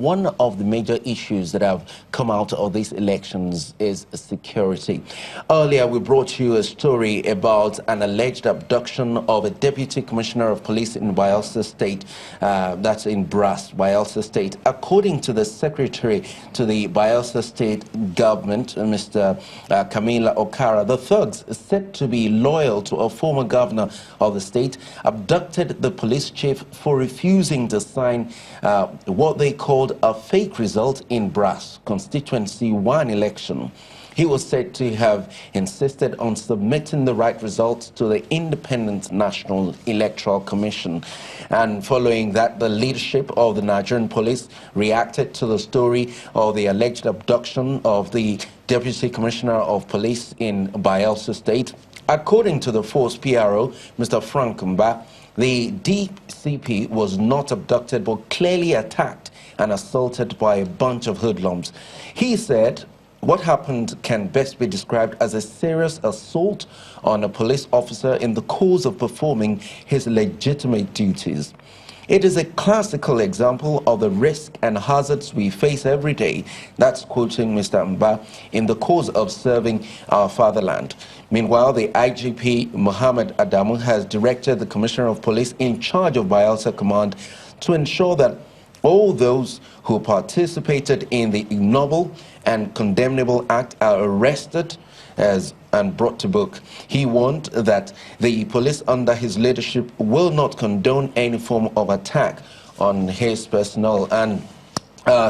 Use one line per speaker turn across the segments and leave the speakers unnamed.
One of the major issues that have come out of these elections is security. Earlier, we brought you a story about an alleged abduction of a deputy commissioner of police in Bayelsa State, that's in Brass, Bayelsa State. According to the secretary to the Bayelsa State government, Mr. Camila Okara, the thugs, said to be loyal to a former governor of the state, abducted the police chief for refusing to sign what they called a fake result in Brass Constituency 1 election. He was said to have insisted on submitting the right results to the Independent National Electoral Commission. And following that, the leadership of the Nigerian police reacted to the story of the alleged abduction of the Deputy Commissioner of Police in Bayelsa State. According to the force PRO, Mr. Frank Mba, the DCP was not abducted but clearly attacked and assaulted by a bunch of hoodlums. He said what happened can best be described as a serious assault on a police officer in the course of performing his legitimate duties. It is a classical example of the risk and hazards we face every day. That's quoting Mr. Mba, in the course of serving our fatherland. Meanwhile, the IGP Mohammed Adamu has directed the Commissioner of Police in charge of Bayelsa Command to ensure that all those who participated in the ignoble and condemnable act are arrested and brought to book. He warned that the police under his leadership will not condone any form of attack on his personnel. And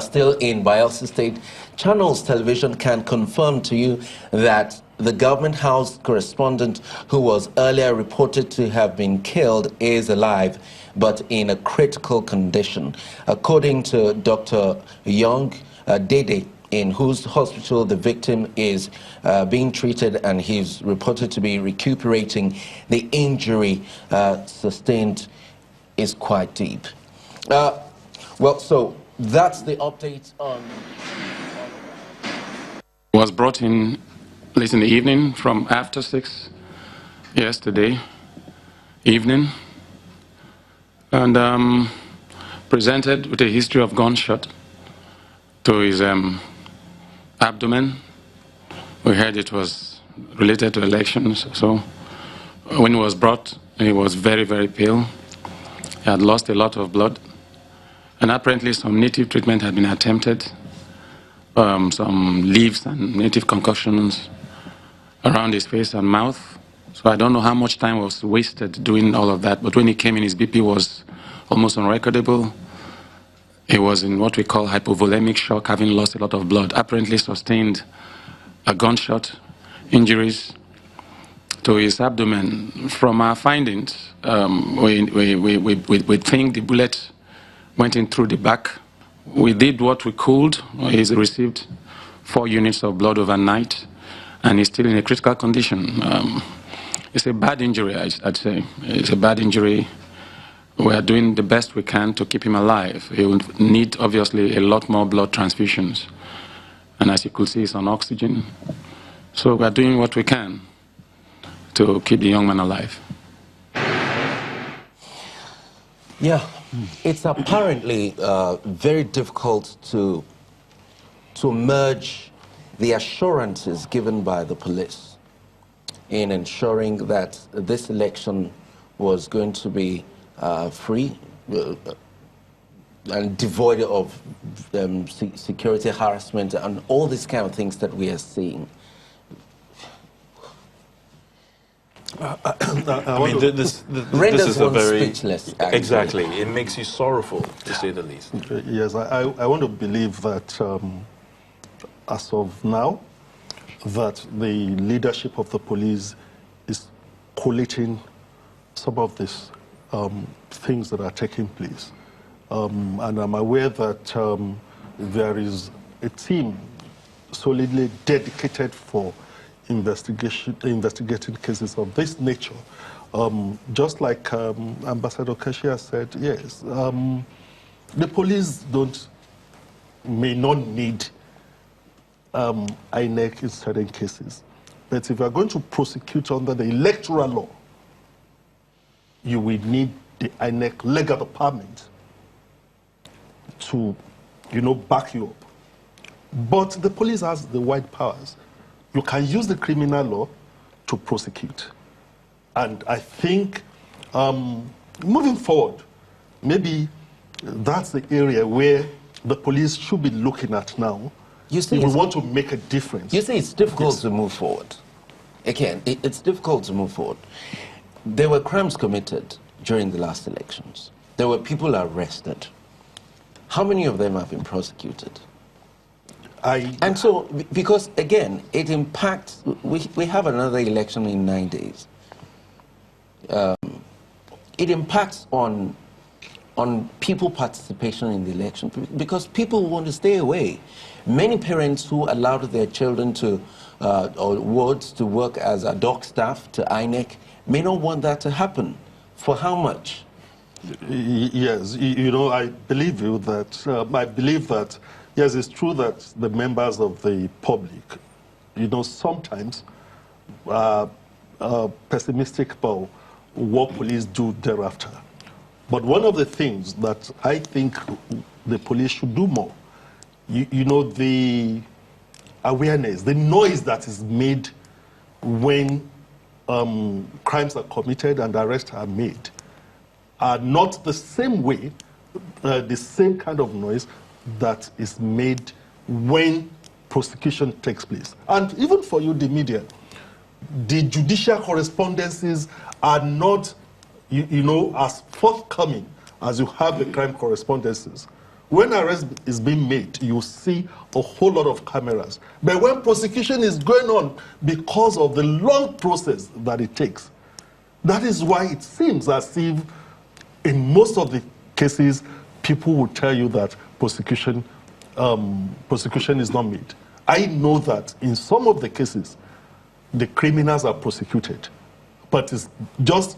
still in Bayelsa State, Channels Television can confirm to you that the government house correspondent who was earlier reported to have been killed is alive, but in a critical condition. According to Dr. Young Dede, in whose hospital the victim is being treated and he's reported to be recuperating, the injury sustained is quite deep. Well, so that's the update on...
Was brought in late in the evening from after 6 yesterday evening and presented with a history of gunshot to his abdomen. We heard it was related to elections, so when he was brought, he was very, very pale. He had lost a lot of blood, and apparently some native treatment had been attempted, some leaves and native concoctions around his face and mouth. So I don't know how much time was wasted doing all of that, but when he came in, his BP was almost unrecordable. He was in what we call hypovolemic shock, having lost a lot of blood, apparently sustained a gunshot injuries to his abdomen. From our findings, we think the bullet went in through the back. We did what we could. He's received 4 units of blood overnight, and he's still in a critical condition. It's a bad injury, I'd say. It's a bad injury. We are doing the best we can to keep him alive. He will need, obviously, a lot more blood transfusions. And as you could see, he's on oxygen. So we are doing what we can to keep the young man alive.
Yeah, it's apparently very difficult to merge the assurances given by the police in ensuring that this election was going to be free and devoid of security harassment and all these kind of things that we are seeing.
This is a very speechless. Actually. Exactly, it makes you sorrowful, to say the least.
Yes, I want to believe that as of now, that the leadership of the police is collating some of these things that are taking place. And I'm aware that there is a team solidly dedicated for investigating cases of this nature. Just like Ambassador Kashia said, yes, the police may not need INEC in certain cases. But if you are going to prosecute under the electoral law, you will need the INEC legal department to back you up. But the police has the wide powers. You can use the criminal law to prosecute. And I think moving forward, maybe that's the area where the police should be looking at now. You see, we want to make a difference.
You see, it's difficult to move forward. Again, it's difficult to move forward. There were crimes committed during the last elections. There were people arrested. How many of them have been prosecuted? And so, because again, it impacts, we have another election in 9 days. It impacts on people participation in the election because people want to stay away. Many parents who allowed their children to, or wards to work as ad hoc staff to INEC may not want that to happen. For how much?
Yes, I believe you that, I believe that, yes, it's true that the members of the public, sometimes pessimistic about what police do thereafter. But one of the things that I think the police should do more, the awareness, the noise that is made when crimes are committed and arrests are made, are not the same way, the same kind of noise that is made when prosecution takes place. And even for you, the media, the judicial correspondences are not, as forthcoming as you have the crime correspondences. When arrest is being made, you see a whole lot of cameras. But when prosecution is going on, because of the long process that it takes, that is why it seems as if in most of the cases, people will tell you that prosecution is not made. I know that in some of the cases, the criminals are prosecuted, but it's just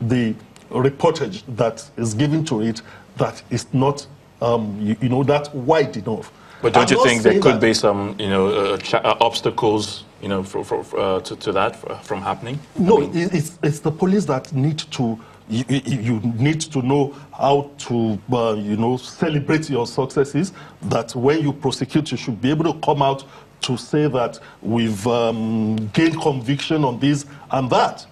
the reportage that is given to it that is not, that wide enough.
But don't you think there could be some, obstacles, to that from happening?
No, it's the police that need to. You need to know how to, celebrate your successes. That when you prosecute, you should be able to come out to say that we've gained conviction on this and that.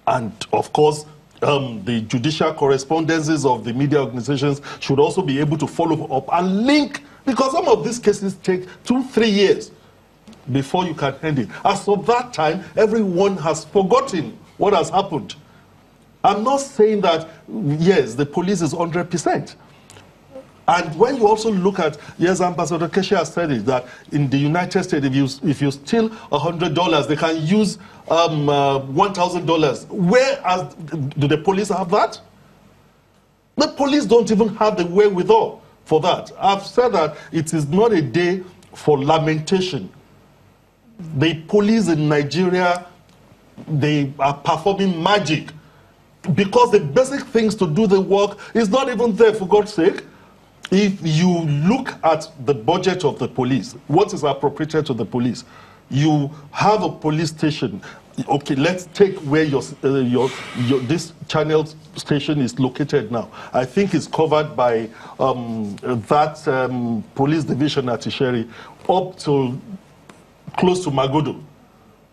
And of course, the judicial correspondences of the media organizations should also be able to follow up and link, because some of these cases take 2-3 years before you can end it. As of that time, everyone has forgotten what has happened. I'm not saying that, yes, the police is 100%. And when you also look at, yes, Ambassador Keshi has said it, that in the United States, if you steal $100, they can use $1,000. Whereas, do the police have that? The police don't even have the wherewithal for that. I've said that it is not a day for lamentation. The police in Nigeria, they are performing magic, because the basic things to do the work is not even there, for God's sake. If you look at the budget of the police, what is appropriated to the police, you have a police station. Okay, let's take where this channel station is located now. I think it's covered by that police division at Isheri up to close to Magodo.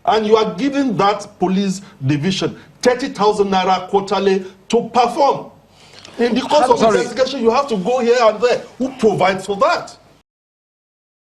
And you are giving that police division 30,000 naira quarterly to perform. In the course of investigation, you have to go here and there. Who provides for that?